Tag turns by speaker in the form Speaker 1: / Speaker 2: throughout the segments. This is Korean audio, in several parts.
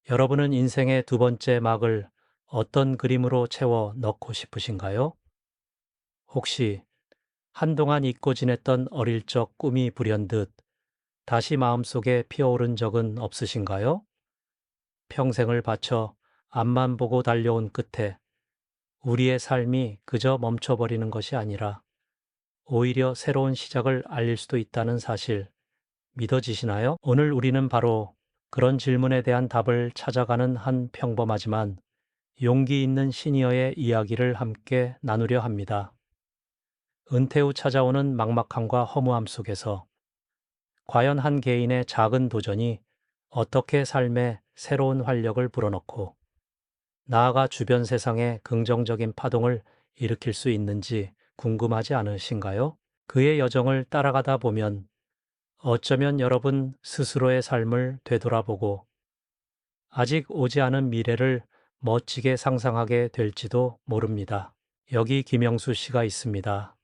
Speaker 1: 여러분은 인생의 두 번째 막을 어떤 그림으로 채워 넣고 싶으신가요? 혹시 한동안 잊고 지냈던 어릴 적 꿈이 불현듯 다시 마음속에 피어오른 적은 없으신가요? 평생을 바쳐 앞만 보고 달려온 끝에 우리의 삶이 그저 멈춰버리는 것이 아니라 오히려 새로운 시작을 알릴 수도 있다는 사실 믿어지시나요? 오늘 우리는 바로 그런 질문에 대한 답을 찾아가는 한 평범하지만 용기 있는 시니어의 이야기를 함께 나누려 합니다. 은퇴 후 찾아오는 막막함과 허무함 속에서 과연 한 개인의 작은 도전이 어떻게 삶에 새로운 활력을 불어넣고 나아가 주변 세상에 긍정적인 파동을 일으킬 수 있는지 궁금하지 않으신가요? 그의 여정을 따라가다 보면 어쩌면 여러분 스스로의 삶을 되돌아보고 아직 오지 않은 미래를 멋지게 상상하게 될지도 모릅니다. 여기 김영수 씨가 있습니다.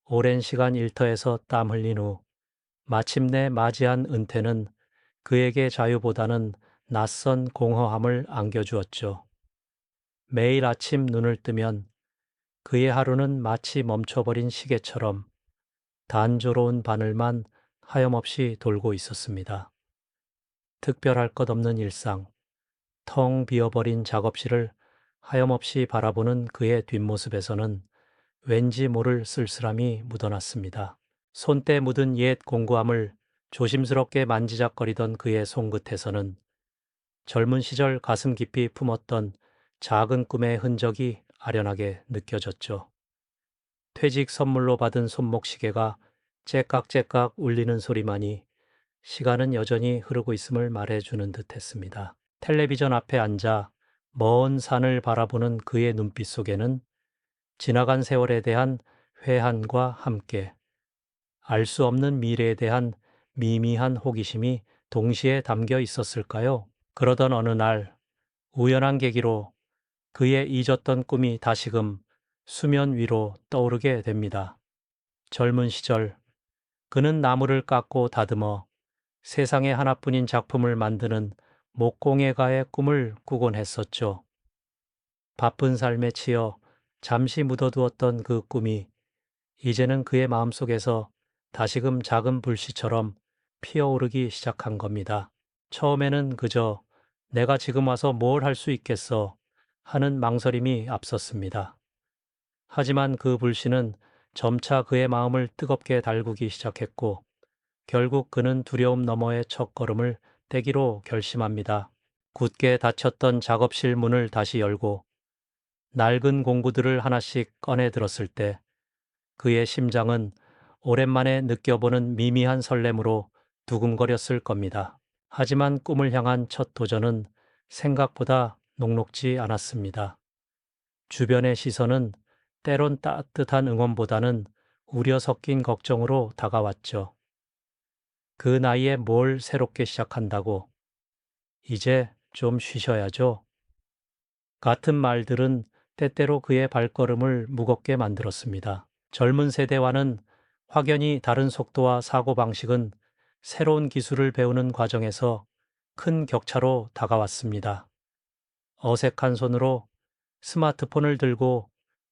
Speaker 1: 오랜 시간 일터에서 땀 흘린 후 마침내 맞이한 은퇴는 그에게 자유보다는 낯선 공허함을 안겨주었죠. 매일 아침 눈을 뜨면 그의 하루는 마치 멈춰버린 시계처럼 단조로운 바늘만 하염없이 돌고 있었습니다. 특별할 것 없는 일상, 텅 비어버린 작업실을 하염없이 바라보는 그의 뒷모습에서는 왠지 모를 쓸쓸함이 묻어났습니다. 손때 묻은 옛 공구함을 조심스럽게 만지작거리던 그의 손끝에서는 젊은 시절 가슴 깊이 품었던 작은 꿈의 흔적이 아련하게 느껴졌죠. 퇴직 선물로 받은 손목시계가 째깍째깍 울리는 소리만이 시간은 여전히 흐르고 있음을 말해주는 듯 했습니다. 텔레비전 앞에 앉아 먼 산을 바라보는 그의 눈빛 속에는 지나간 세월에 대한 회한과 함께 알 수 없는 미래에 대한 미미한 호기심이 동시에 담겨 있었을까요? 그러던 어느 날 우연한 계기로 그의 잊었던 꿈이 다시금 수면 위로 떠오르게 됩니다. 젊은 시절 그는 나무를 깎고 다듬어 세상에 하나뿐인 작품을 만드는 목공예가의 꿈을 꾸곤 했었죠. 바쁜 삶에 치여 잠시 묻어두었던 그 꿈이 이제는 그의 마음속에서 다시금 작은 불씨처럼 피어오르기 시작한 겁니다. 처음에는 그저 내가 지금 와서 뭘 할 수 있겠어 하는 망설임이 앞섰습니다. 하지만 그 불씨는 점차 그의 마음을 뜨겁게 달구기 시작했고 결국 그는 두려움 너머의 첫걸음을 떼기로 결심합니다. 굳게 닫혔던 작업실 문을 다시 열고 낡은 공구들을 하나씩 꺼내 들었을 때 그의 심장은 오랜만에 느껴보는 미미한 설렘으로 두근거렸을 겁니다. 하지만 꿈을 향한 첫 도전은 생각보다 녹록지 않았습니다. 주변의 시선은 때론 따뜻한 응원보다는 우려 섞인 걱정으로 다가왔죠. 그 나이에 뭘 새롭게 시작한다고? 이제 좀 쉬셔야죠. 같은 말들은 때때로 그의 발걸음을 무겁게 만들었습니다. 젊은 세대와는 확연히 다른 속도와 사고방식은 새로운 기술을 배우는 과정에서 큰 격차로 다가왔습니다. 어색한 손으로 스마트폰을 들고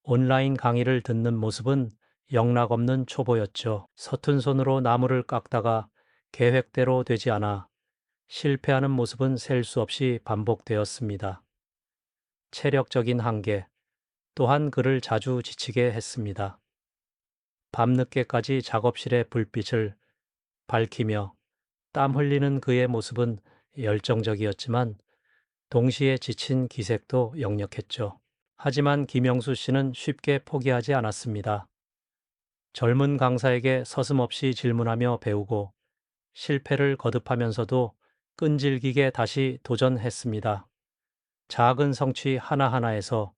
Speaker 1: 온라인 강의를 듣는 모습은 영락없는 초보였죠. 서툰 손으로 나무를 깎다가 계획대로 되지 않아 실패하는 모습은 셀 수 없이 반복되었습니다. 체력적인 한계 또한 그를 자주 지치게 했습니다. 밤늦게까지 작업실의 불빛을 밝히며 땀 흘리는 그의 모습은 열정적이었지만 동시에 지친 기색도 역력했죠. 하지만 김영수 씨는 쉽게 포기하지 않았습니다. 젊은 강사에게 서슴없이 질문하며 배우고 실패를 거듭하면서도 끈질기게 다시 도전했습니다. 작은 성취 하나하나에서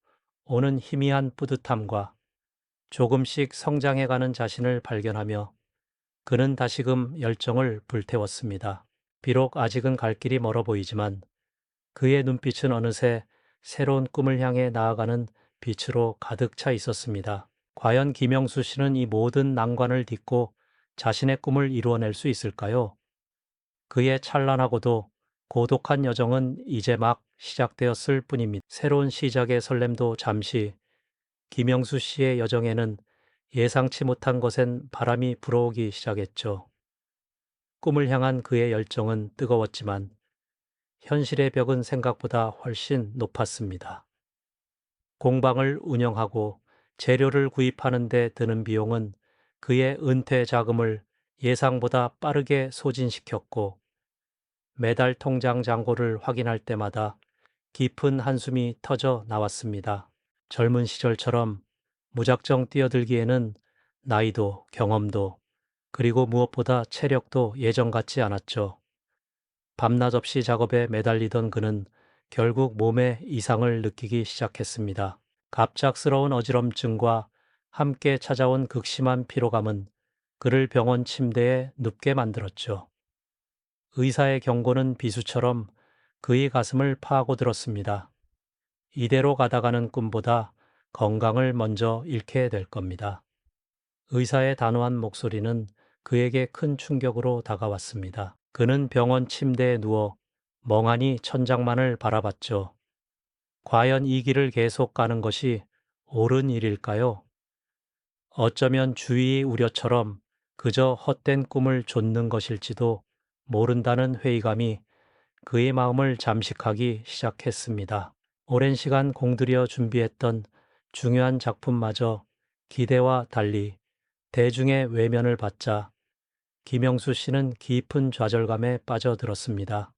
Speaker 1: 오는 희미한 뿌듯함과 조금씩 성장해가는 자신을 발견하며 그는 다시금 열정을 불태웠습니다. 비록 아직은 갈 길이 멀어 보이지만 그의 눈빛은 어느새 새로운 꿈을 향해 나아가는 빛으로 가득 차 있었습니다. 과연 김영수 씨는 이 모든 난관을 딛고 자신의 꿈을 이루어낼 수 있을까요? 그의 찬란하고도 고독한 여정은 이제 막 시작되었을 뿐입니다. 새로운 시작의 설렘도 잠시, 김영수 씨의 여정에는 예상치 못한 것엔 바람이 불어오기 시작했죠. 꿈을 향한 그의 열정은 뜨거웠지만 현실의 벽은 생각보다 훨씬 높았습니다. 공방을 운영하고 재료를 구입하는 데 드는 비용은 그의 은퇴 자금을 예상보다 빠르게 소진시켰고, 매달 통장 잔고를 확인할 때마다 깊은 한숨이 터져 나왔습니다. 젊은 시절처럼 무작정 뛰어들기에는 나이도 경험도 그리고 무엇보다 체력도 예전 같지 않았죠. 밤낮 없이 작업에 매달리던 그는 결국 몸에 이상을 느끼기 시작했습니다. 갑작스러운 어지럼증과 함께 찾아온 극심한 피로감은 그를 병원 침대에 눕게 만들었죠. 의사의 경고는 비수처럼 그의 가슴을 파고들었습니다. 이대로 가다가는 꿈보다 건강을 먼저 잃게 될 겁니다. 의사의 단호한 목소리는 그에게 큰 충격으로 다가왔습니다. 그는 병원 침대에 누워 멍하니 천장만을 바라봤죠. 과연 이 길을 계속 가는 것이 옳은 일일까요? 어쩌면 주위의 우려처럼 그저 헛된 꿈을 좇는 것일지도 모른다는 회의감이 그의 마음을 잠식하기 시작했습니다. 오랜 시간 공들여 준비했던 중요한 작품마저 기대와 달리 대중의 외면을 받자 김영수 씨는 깊은 좌절감에 빠져들었습니다.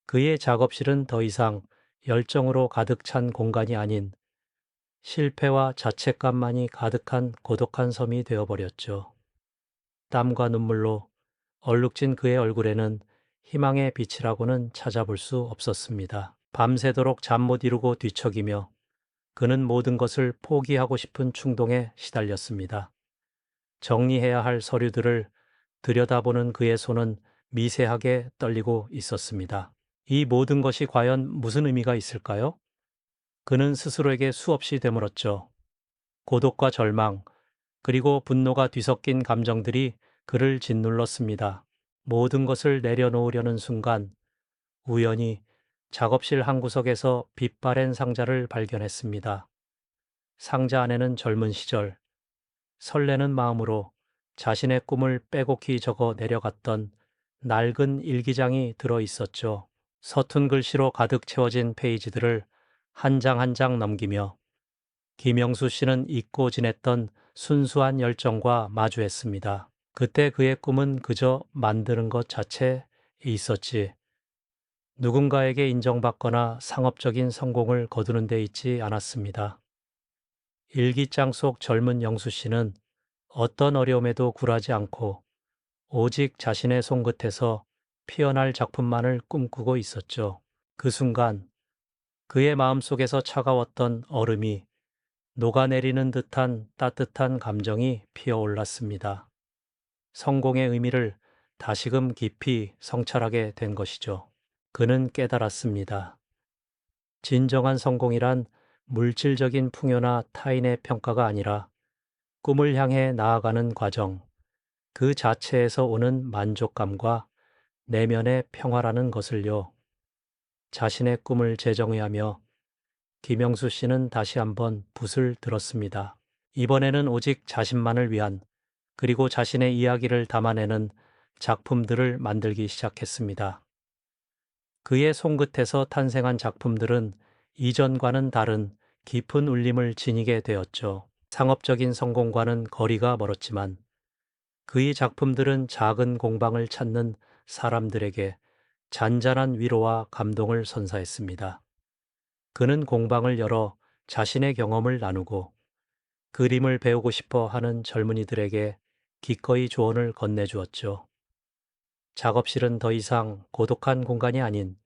Speaker 1: 그의 작업실은 더 이상 열정으로 가득 찬 공간이 아닌 실패와 자책감만이 가득한 고독한 섬이 되어버렸죠. 땀과 눈물로 얼룩진 그의 얼굴에는 희망의 빛이라고는 찾아볼 수 없었습니다. 밤새도록 잠 못 이루고 뒤척이며 그는 모든 것을 포기하고 싶은 충동에 시달렸습니다. 정리해야 할 서류들을 들여다보는 그의 손은 미세하게 떨리고 있었습니다. 이 모든 것이 과연 무슨 의미가 있을까요? 그는 스스로에게 수없이 되물었죠. 고독과 절망, 그리고 분노가 뒤섞인 감정들이 그를 짓눌렀습니다. 모든 것을 내려놓으려는 순간 우연히 작업실 한 구석에서 빛바랜 상자를 발견했습니다. 상자 안에는 젊은 시절, 설레는 마음으로 자신의 꿈을 빼곡히 적어 내려갔던 낡은 일기장이 들어 있었죠. 서툰 글씨로 가득 채워진 페이지들을 한 장 한 장 넘기며 김영수 씨는 잊고 지냈던 순수한 열정과 마주했습니다. 그때 그의 꿈은 그저 만드는 것 자체에 있었지, 누군가에게 인정받거나 상업적인 성공을 거두는 데 있지 않았습니다. 일기장 속 젊은 영수 씨는 어떤 어려움에도 굴하지 않고 오직 자신의 손끝에서 피어날 작품만을 꿈꾸고 있었죠. 그 순간 그의 마음속에서 차가웠던 얼음이 녹아내리는 듯한 따뜻한 감정이 피어올랐습니다. 성공의 의미를 다시금 깊이 성찰하게 된 것이죠. 그는 깨달았습니다. 진정한 성공이란 물질적인 풍요나 타인의 평가가 아니라 꿈을 향해 나아가는 과정, 그 자체에서 오는 만족감과 내면의 평화라는 것을요. 자신의 꿈을 재정의하며 김영수 씨는 다시 한번 붓을 들었습니다. 이번에는 오직 자신만을 위한, 그리고 자신의 이야기를 담아내는 작품들을 만들기 시작했습니다. 그의 손끝에서 탄생한 작품들은 이전과는 다른 깊은 울림을 지니게 되었죠. 상업적인 성공과는 거리가 멀었지만 그의 작품들은 작은 공방을 찾는 사람들에게 잔잔한 위로와 감동을 선사했습니다. 그는 공방을 열어 자신의 경험을 나누고 그림을 배우고 싶어 하는 젊은이들에게 기꺼이 조언을 건네주었죠. 작업실은 더 이상 고독한 공간이 아닌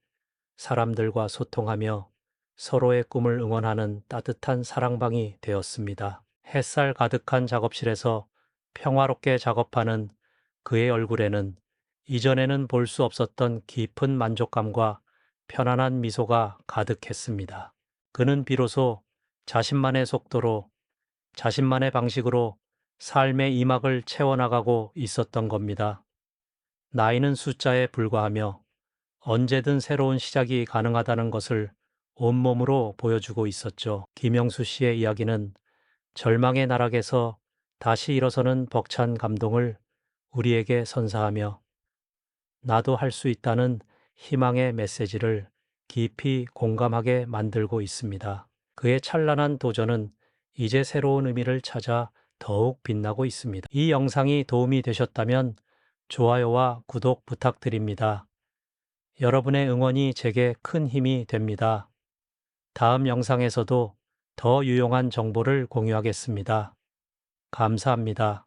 Speaker 1: 사람들과 소통하며 서로의 꿈을 응원하는 따뜻한 사랑방이 되었습니다. 햇살 가득한 작업실에서 평화롭게 작업하는 그의 얼굴에는 이전에는 볼 수 없었던 깊은 만족감과 편안한 미소가 가득했습니다. 그는 비로소 자신만의 속도로, 자신만의 방식으로 삶의 이막을 채워나가고 있었던 겁니다. 나이는 숫자에 불과하며 언제든 새로운 시작이 가능하다는 것을 온몸으로 보여주고 있었죠. 김영수 씨의 이야기는 절망의 나락에서 다시 일어서는 벅찬 감동을 우리에게 선사하며 나도 할 수 있다는 희망의 메시지를 깊이 공감하게 만들고 있습니다. 그의 찬란한 도전은 이제 새로운 의미를 찾아 더욱 빛나고 있습니다. 이 영상이 도움이 되셨다면 좋아요와 구독 부탁드립니다. 여러분의 응원이 제게 큰 힘이 됩니다. 다음 영상에서도 더 유용한 정보를 공유하겠습니다. 감사합니다.